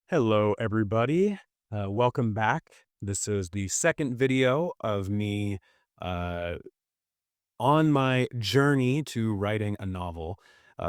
Hello, everybody. Welcome back. This is the second video of me uh, on my journey to writing a novel.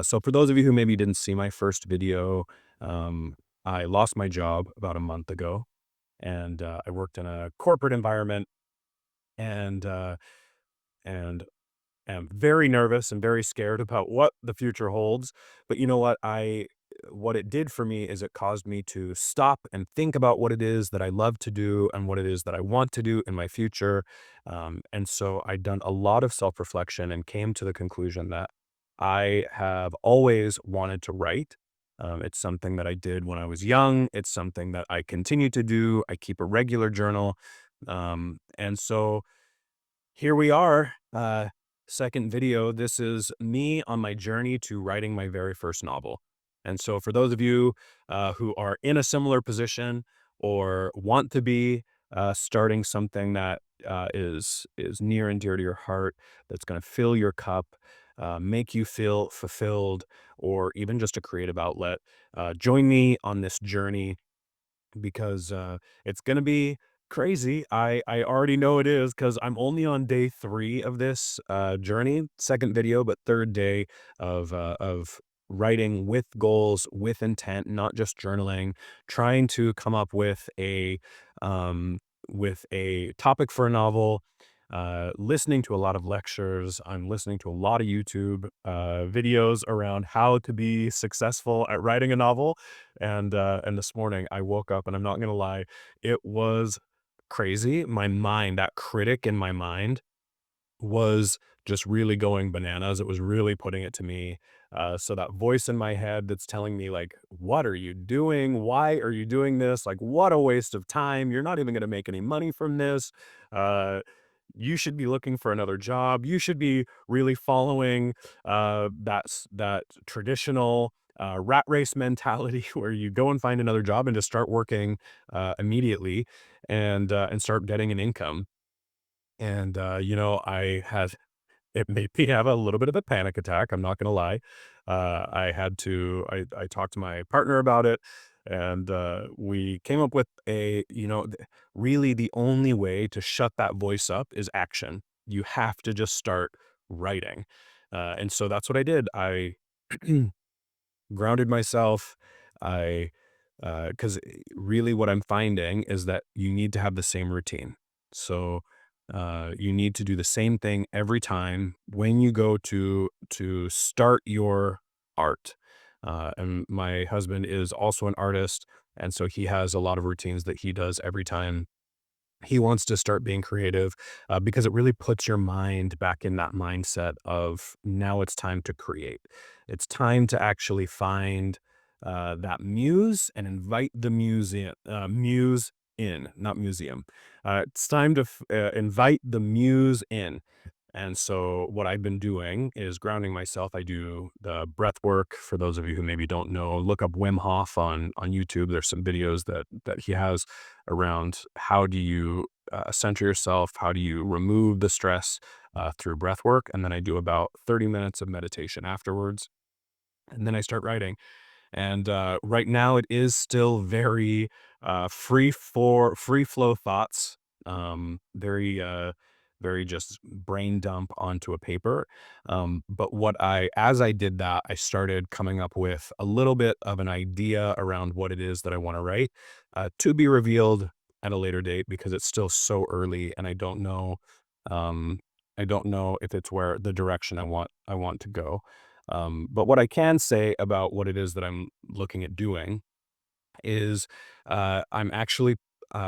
So, for those of you who maybe didn't see my first video, um, I lost my job about a month ago, and I worked in a corporate environment, and uh, and am very nervous and very scared about what the future holds. But you know what it did for me is it caused me to stop and think about what it is that I love to do and what it is that I want to do in my future. And so I'd done a lot of self-reflection and came to the conclusion that I have always wanted to write. It's something that I did when I was young. It's something that I continue to do. I keep a regular journal. And so here we are, second video. This is me on my journey to writing my very first novel. And so for those of you who are in a similar position or want to be starting something that is near and dear to your heart, that's going to fill your cup, make you feel fulfilled, or even just a creative outlet, join me on this journey because it's gonna be crazy. I already know it is because I'm only on day 3 of this journey, second video, but third day of writing with goals, with intent, not just journaling, trying to come up um, with a topic for a novel. Listening to a lot of lectures. I'm listening to a lot of YouTube videos around how to be successful at writing a novel, and this morning I woke up and I'm not gonna lie, it was crazy. My mind, that critic in my mind was just really going bananas. It was really putting it to me. So that voice in my head that's telling me like, "What are you doing? Why are you doing this? Like, what a waste of time. You're not even gonna make any money from this. Uh, you should be looking for another job. You should be really following that traditional rat race mentality where you go and find another job and just start working immediately and start getting an income." And I had it made me have a little bit of a panic attack. I'm not gonna lie. I talked to my partner about it, and we came up with really the only way to shut that voice up is action. You have to just start writing. And so that's what I did. I grounded myself. I because really what I'm finding is that you need to have the same routine. So you need to do the same thing every time when you go to start your art. And my husband is also an artist, and so he has a lot of routines that he does every time he wants to start being creative, because it really puts your mind back in that mindset of now it's time to create. It's time to actually find that muse and invite the muse in, not museum. It's time to invite the muse in. And so what I've been doing is grounding myself. I do the breath work. For those of you who maybe don't know, look up Wim Hof on YouTube. There's some videos that he has around how do you center yourself, how do you remove the stress through breath work, and then I do about 30 minutes of meditation afterwards, and then I start writing. And right now, it is still very free flow thoughts, very just brain dump onto a paper. But as I did that, I started coming up with a little bit of an idea around what it is that I want to write, to be revealed at a later date because it's still so early, and I don't know. Um, I don't know if it's where the direction I want to go. But what I can say about what it is that I'm looking at doing is I'm actually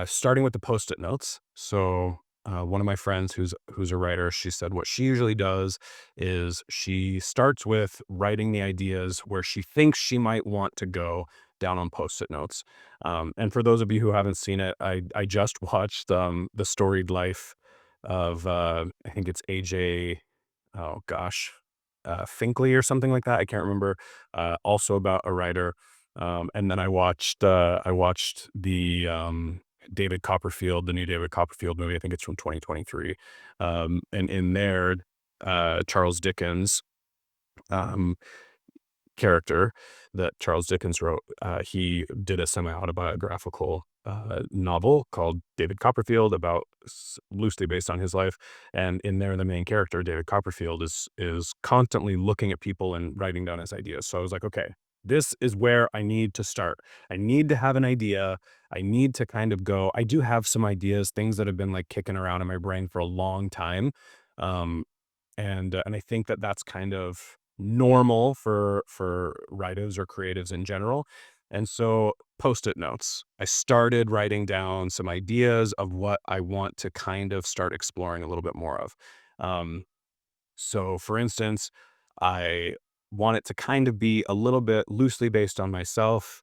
starting with the post-it notes. So one of my friends who's a writer, she said what she usually does is she starts with writing the ideas where she thinks she might want to go down on post-it notes. And for those of you who haven't seen it, I just watched the storied life of I think it's AJ. Oh gosh, Finkley or something like that. I can't remember. Also about a writer. And then I watched the new David Copperfield movie. I think it's from 2023. And in there, Charles Dickens, um, character that Charles Dickens wrote. He did a semi-autobiographical novel called David Copperfield about loosely based on his life. And in there, the main character, David Copperfield, is constantly looking at people and writing down his ideas. So I was like, okay, this is where I need to start. I need to have an idea. I need to kind of go. I do have some ideas, things that have been like kicking around in my brain for a long time. Um, and I think that that's kind of normal for writers or creatives in general. And so post-it notes. I started writing down some ideas of what I want to kind of start exploring a little bit more of. Um, so for instance, I want it to kind of be a little bit loosely based on myself.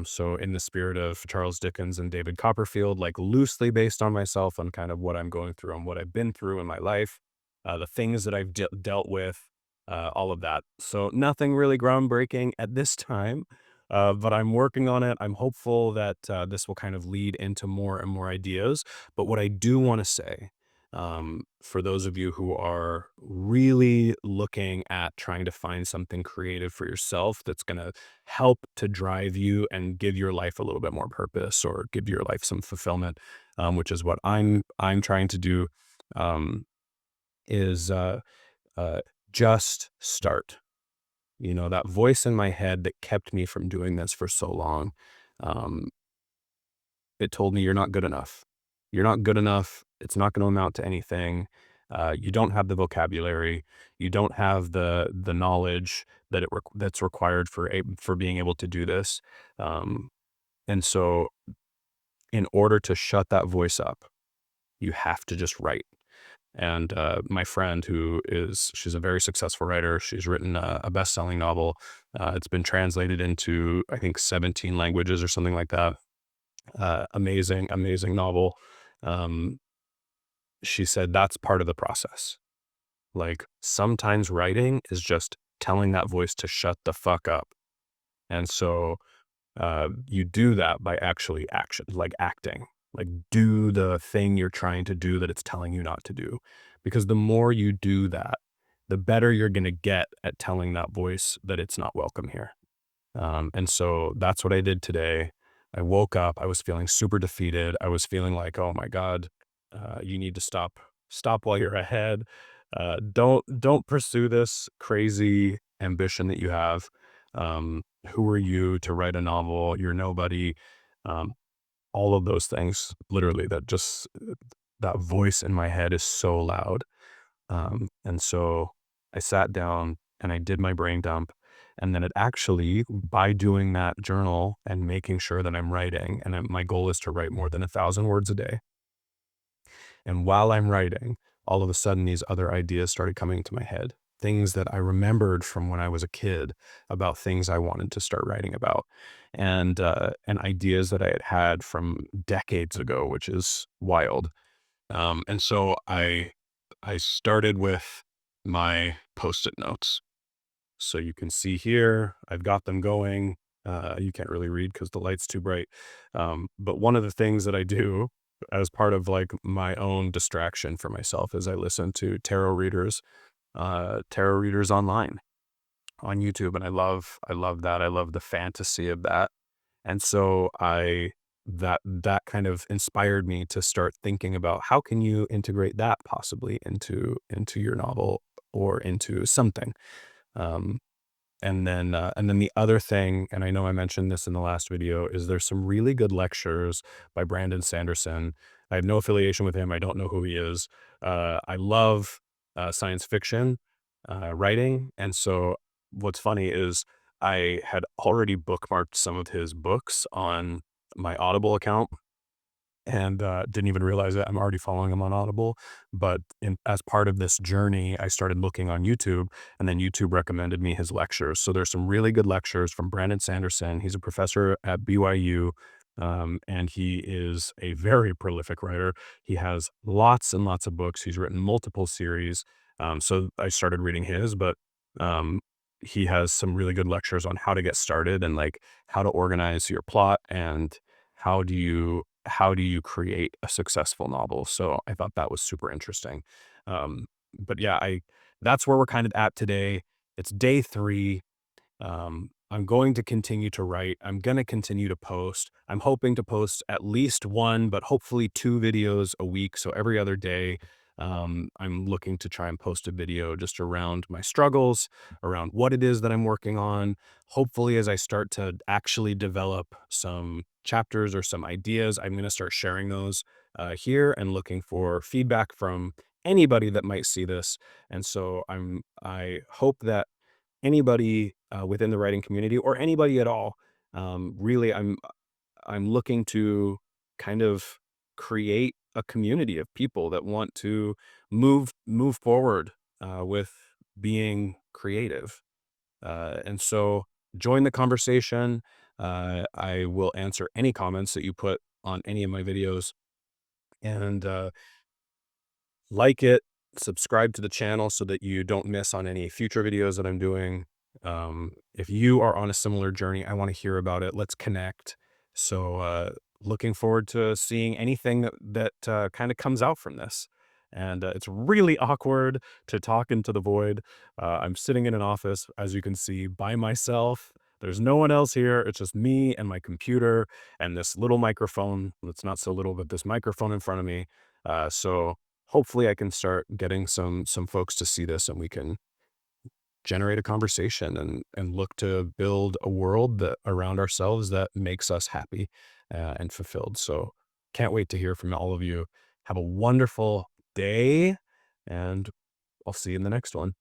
So in the spirit of Charles Dickens and David Copperfield, like loosely based on myself on kind of what I'm going through and what I've been through in my life, the things that I've dealt with, all of that. So nothing really groundbreaking at this time, but I'm working on it. I'm hopeful that this will kind of lead into more and more ideas. But what I do want to say, for those of you who are really looking at trying to find something creative for yourself that's going to help to drive you and give your life a little bit more purpose or give your life some fulfillment, which is what I'm trying to do, um, is uh, just start. You know, that voice in my head that kept me from doing this for so long. Um, it told me you're not good enough. You're not good enough. It's not going to amount to anything. You don't have the vocabulary. You don't have the knowledge that that's required for being able to do this. Um, and so, in order to shut that voice up, you have to just write. And my friend, she's a very successful writer. She's written a best-selling novel. It's been translated into, I think, 17 languages or something like that. Amazing, amazing novel. Um, she said that's part of the process. Like sometimes writing is just telling that voice to shut the fuck up. And so you do that by actually acting, like do the thing you're trying to do that it's telling you not to do. Because the more you do that, the better you're going to get at telling that voice that it's not welcome here. And so that's what I did today. I woke up, I was feeling super defeated. I was feeling like, oh my God, you need to stop while you're ahead. Don't pursue this crazy ambition that you have. Who are you to write a novel? You're nobody. Um, all of those things, literally, that voice in my head is so loud. And so I sat down and I did my brain dump. And then it actually, by doing that journal and making sure that I'm writing, and my goal is to write more than 1,000 words a day. And while I'm writing, all of a sudden these other ideas started coming into my head. Things that I remembered from when I was a kid about things I wanted to start writing about, and ideas that I had had from decades ago, which is wild. And so I started with my post-it notes. So you can see here, I've got them going. You can't really read because the light's too bright. But one of the things that I do as part of like my own distraction for myself is I listen to tarot readers online on YouTube. And I love that. I love the fantasy of that. And so that kind of inspired me to start thinking about how can you integrate that possibly into your novel or into something. Um, and then the other thing, and I know I mentioned this in the last video, is there's some really good lectures by Brandon Sanderson. I have no affiliation with him. I don't know who he is. I love science fiction writing. And so what's funny is I had already bookmarked some of his books on my Audible account and didn't even realize that I'm already following him on Audible. But as part of this journey, I started looking on YouTube, and then YouTube recommended me his lectures. So there's some really good lectures from Brandon Sanderson. He's a professor at BYU, and he is a very prolific writer. He has lots and lots of books. He's written multiple series. So I started reading his, but um, he has some really good lectures on how to get started and like how to organize your plot and how do you create a successful novel? So I thought that was super interesting. But yeah, that's where we're kind of at today. It's day 3. I'm going to continue to write. I'm going to continue to post. I'm hoping to post at least one, but hopefully two videos a week. So every other day, I'm looking to try and post a video just around my struggles, around what it is that I'm working on. Hopefully, as I start to actually develop some chapters or some ideas, I'm going to start sharing those here and looking for feedback from anybody that might see this. And so I hope that anybody within the writing community or anybody at all, really, I'm looking to kind of create a community of people that want to move forward with being creative. And so join the conversation. I will answer any comments that you put on any of my videos, and like it, subscribe to the channel so that you don't miss on any future videos that I'm doing. If you are on a similar journey, I want to hear about it. Let's connect. So, looking forward to seeing anything that kind of comes out from this. And it's really awkward to talk into the void. I'm sitting in an office, as you can see, by myself. There's no one else here. It's just me and my computer and this little microphone. It's not so little, but this microphone in front of me. So hopefully I can start getting some folks to see this and we can generate a conversation and look to build a world that around ourselves that makes us happy and fulfilled. So can't wait to hear from all of you. Have a wonderful day, and I'll see you in the next one.